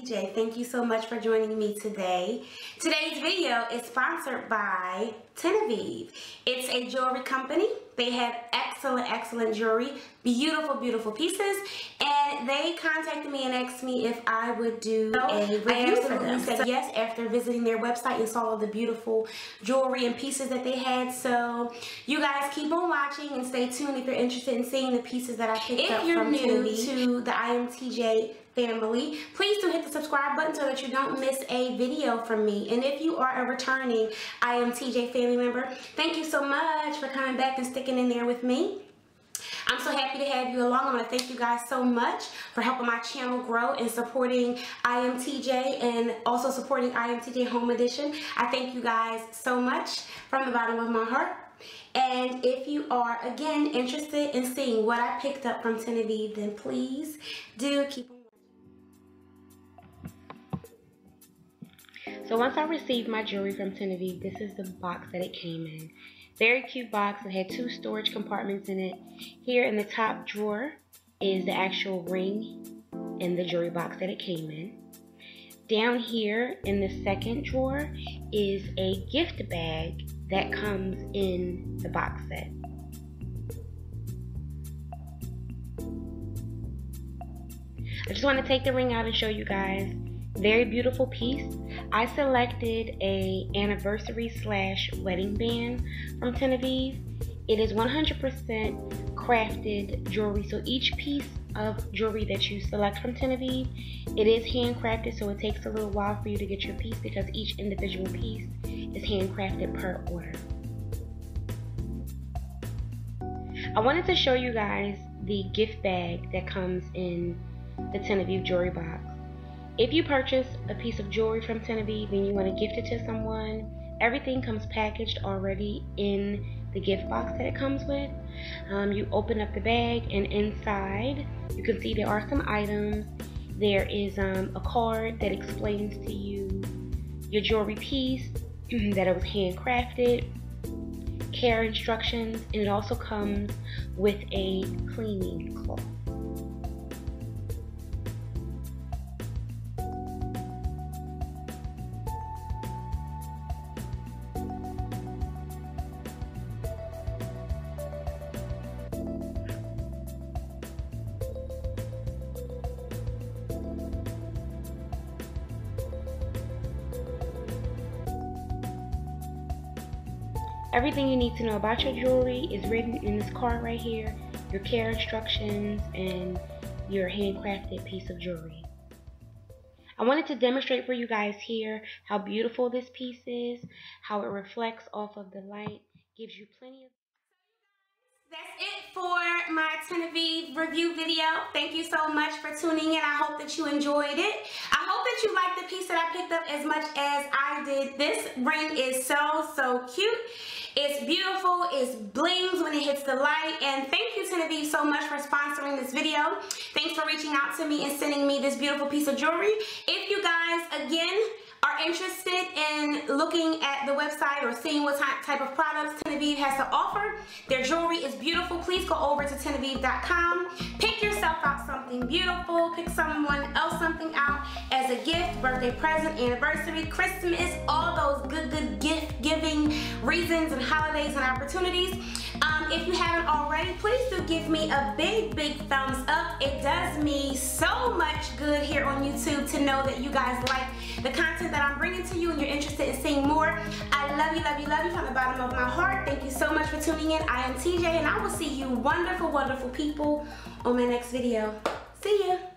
TJ. Thank you so much for joining me today. Today's video is sponsored by Tenevieve. It's a jewelry company. They have excellent jewelry, beautiful pieces, and they contacted me and asked me if I would do a review for them. I said yes after visiting their website and saw all the beautiful jewelry and pieces that they had. So you guys keep on watching and stay tuned if you're interested in seeing the pieces that I picked up from Tenevieve. If you're new to the I Am TJ family, please do hit the subscribe button so that you don't miss a video from me. And if you are a returning I Am TJ family member, thank you so much for coming back and sticking in there with me. I'm so happy to have you along. I want to thank you guys so much for helping my channel grow and supporting I Am TJ and also supporting I Am TJ Home Edition. I thank you guys so much from the bottom of my heart. And if you are, again, interested in seeing what I picked up from Tenevieve, then please do keep on watching. So once I received my jewelry from Tenevieve, this is the box that it came in. Very cute box. It had 2 storage compartments in it. Here in the top drawer is the actual ring and the jewelry box that it came in. Down here in the second drawer is a gift bag that comes in the box set. I just want to take the ring out and show you guys. Very beautiful piece. I selected a anniversary / wedding band from Tenevieve. It is 100% crafted jewelry. So each piece of jewelry that you select from Tenevieve, it is handcrafted, so it takes a little while for you to get your piece because each individual piece is handcrafted per order. I wanted to show you guys the gift bag that comes in the Tenevieve jewelry box. If you purchase a piece of jewelry from Tenevieve and you want to gift it to someone, everything comes packaged already in the gift box that it comes with. You open up the bag and inside you can see there are some items. There is a card that explains to you your jewelry piece, that it was handcrafted, care instructions, and it also comes with a cleaning cloth. Everything you need to know about your jewelry is written in this card right here, your care instructions and your handcrafted piece of jewelry. I wanted to demonstrate for you guys here how beautiful this piece is, how it reflects off of the light, gives you plenty of... That's it for my Tenevieve review video. Thank you so much for tuning in. I hope that you enjoyed it. I hope that you liked the piece that I picked up as much as I did. This ring is so cute. It's beautiful. It's blings when it hits the light. And thank you, Tenevieve, so much for sponsoring this video. Thanks for reaching out to me and sending me this beautiful piece of jewelry. If you guys, again, are interested in looking at the website or seeing what type of products Tenevieve has to offer, their jewelry is beautiful. Please go over to Tenevieve.com. Pick yourself out something beautiful. Pick someone else something out as a gift, birthday present, anniversary, Christmas, all those good gift giving reasons and holidays and opportunities. If you haven't already, please do give me a big thumbs up. It does me so much good here on YouTube to know that you guys like the content that I'm bringing to you and you're interested in seeing more. I love you from the bottom of my heart. Thank you so much for tuning in. I am TJ and I will see you wonderful people on my next video. See ya.